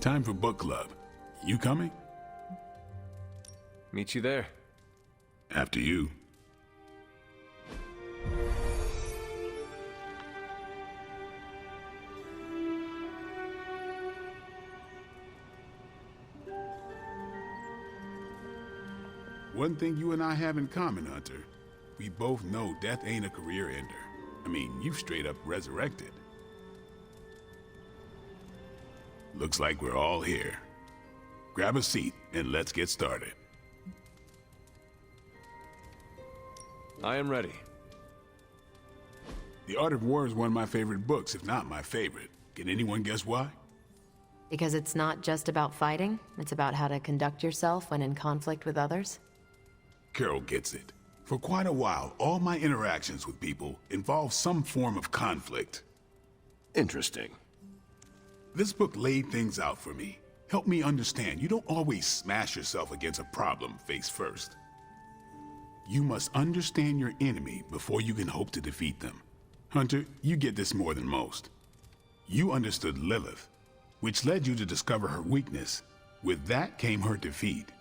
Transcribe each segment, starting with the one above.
Time for book club. You coming? Meet you there. After you. One thing you and I have in common, Hunter. We both know death ain't a career ender. I mean, you've straight up resurrected. Looks like we're all here. Grab a seat and let's get started. I am ready. The Art of War is one of my favorite books, if not my favorite. Can anyone guess why? Because it's not just about fighting, it's about how to conduct yourself when in conflict with others? Carol gets it. For quite a while, all my interactions with people involve some form of conflict. Interesting. This book laid things out for me. Helped me understand you don't always smash yourself against a problem face first. You must understand your enemy before you can hope to defeat them. Hunter, you get this more than most. You understood Lilith, which led you to discover her weakness. With that came her defeat.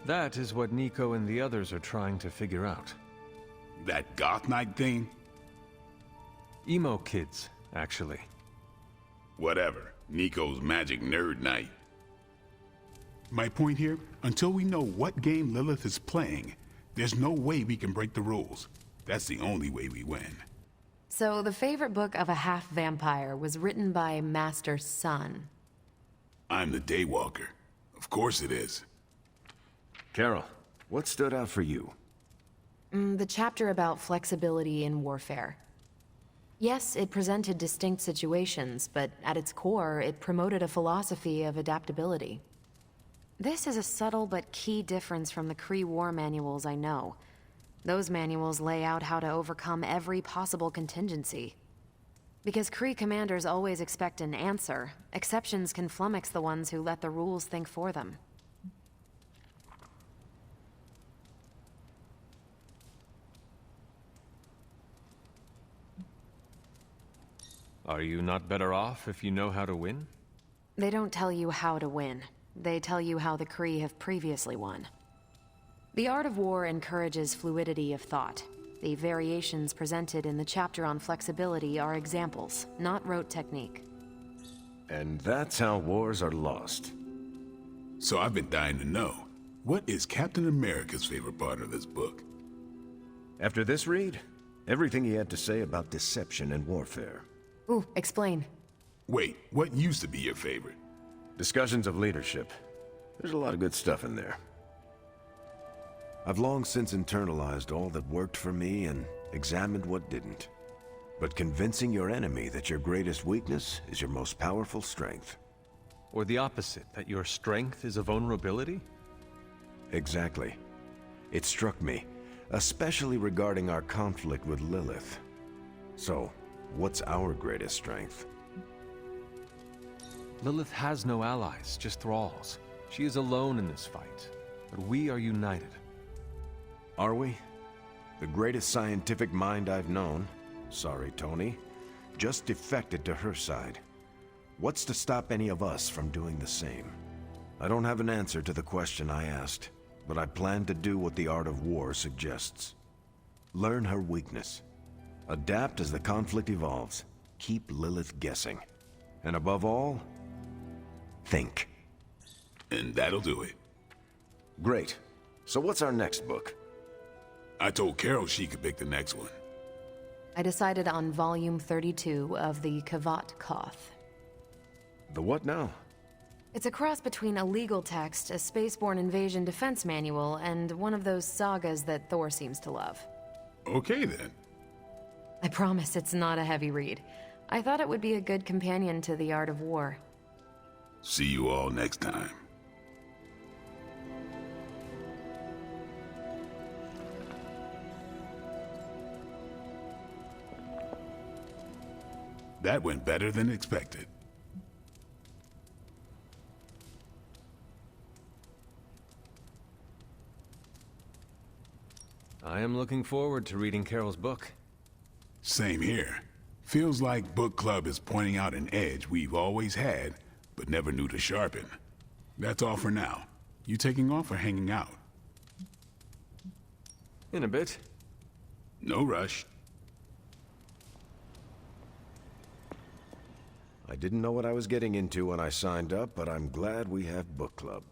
That is what Nico and the others are trying to figure out. That Goth Knight thing? Emo kids, actually. Whatever. Nico's magic nerd knight. My point here, until we know what game Lilith is playing, there's no way we can break the rules. That's the only way we win. So the favorite book of a half-vampire was written by Master Sun. I'm the Daywalker. Of course it is. Carol, what stood out for you? The chapter about flexibility in warfare. Yes, it presented distinct situations, but at its core, it promoted a philosophy of adaptability. This is a subtle but key difference from the Kree war manuals I know. Those manuals lay out how to overcome every possible contingency. Because Kree commanders always expect an answer, exceptions can flummox the ones who let the rules think for them. Are you not better off if you know how to win? They don't tell you how to win. They tell you how the Kree have previously won. The Art of War encourages fluidity of thought. The variations presented in the chapter on flexibility are examples, not rote technique. And that's how wars are lost. So I've been dying to know, what is Captain America's favorite part of this book? After this read, everything he had to say about deception and warfare. Ooh, explain. Wait, what used to be your favorite? Discussions of leadership. There's a lot of good stuff in there. I've long since internalized all that worked for me and examined what didn't. But convincing your enemy that your greatest weakness is your most powerful strength. Or the opposite, that your strength is a vulnerability? Exactly. It struck me, especially regarding our conflict with Lilith. So, what's our greatest strength? Lilith has no allies, just thralls. She is alone in this fight, but we are united. Are we? The greatest scientific mind I've known, sorry Tony, just defected to her side. What's to stop any of us from doing the same? I don't have an answer to the question I asked, but I plan to do what the Art of War suggests. Learn her weakness. Adapt as the conflict evolves. Keep Lilith guessing. And above all, think. And that'll do it. Great. So what's our next book? I told Carol she could pick the next one. I decided on volume 32 of the Kavat Koth. The what now? It's a cross between a legal text, a spaceborne invasion defense manual, and one of those sagas that Thor seems to love. Okay then. I promise it's not a heavy read. I thought it would be a good companion to The Art of War. See you all next time. That went better than expected. I am looking forward to reading Carol's book. Same here. Feels like book club is pointing out an edge we've always had, but never knew to sharpen. That's all for now. You taking off or hanging out? In a bit. No rush. I didn't know what I was getting into when I signed up, but I'm glad we have book club.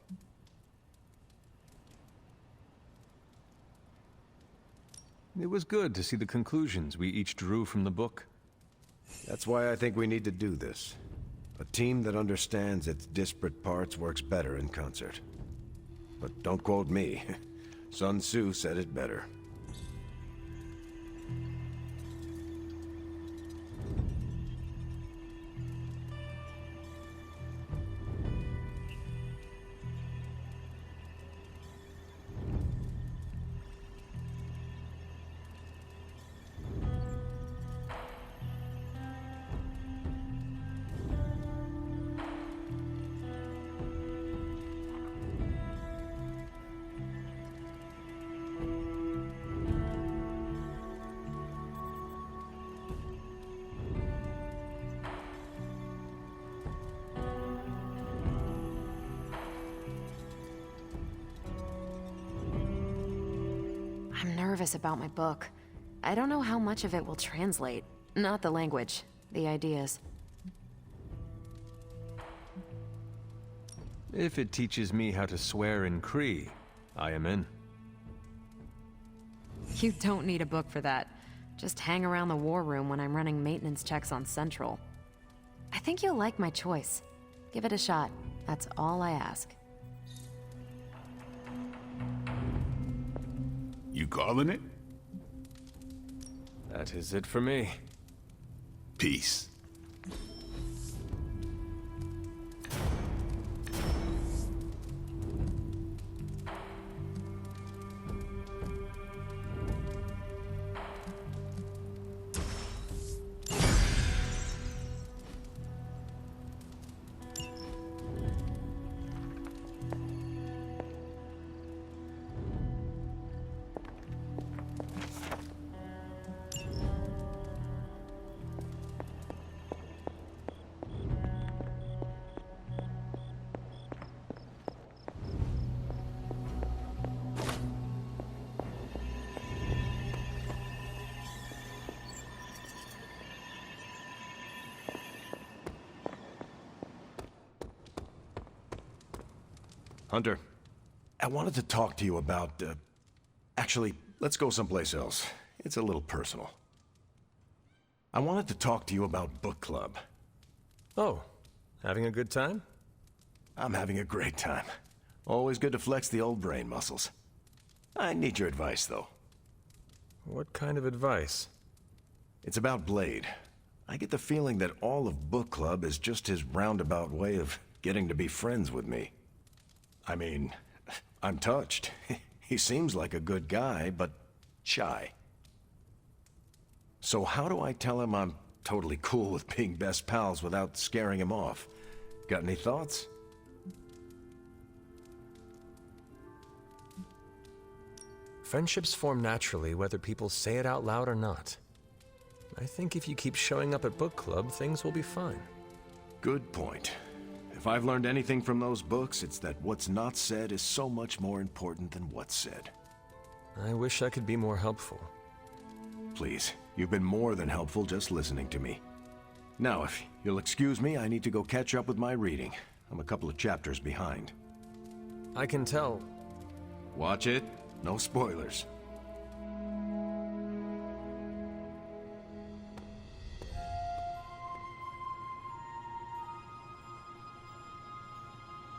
It was good to see the conclusions we each drew from the book. That's why I think we need to do this. A team that understands its disparate parts works better in concert. But don't quote me. Sun Tzu said it better. I'm nervous about my book. I don't know how much of it will translate. Not the language, the ideas. If it teaches me how to swear in Kree, I am in. You don't need a book for that. Just hang around the war room when I'm running maintenance checks on Central. I think you'll like my choice. Give it a shot. That's all I ask. You calling it? That is it for me. Peace. Hunter, I wanted to talk to you about, actually, let's go someplace else. It's a little personal. I wanted to talk to you about book club. Oh, having a good time? I'm having a great time. Always good to flex the old brain muscles. I need your advice, though. What kind of advice? It's about Blade. I get the feeling that all of book club is just his roundabout way of getting to be friends with me. I mean, I'm touched. He seems like a good guy, but shy. So how do I tell him I'm totally cool with being best pals without scaring him off? Got any thoughts? Friendships form naturally whether people say it out loud or not. I think if you keep showing up at book club, things will be fine. Good point. If I've learned anything from those books, it's that what's not said is so much more important than what's said. I wish I could be more helpful. Please, you've been more than helpful just listening to me. Now, if you'll excuse me, I need to go catch up with my reading. I'm a couple of chapters behind. I can tell. Watch it. No spoilers.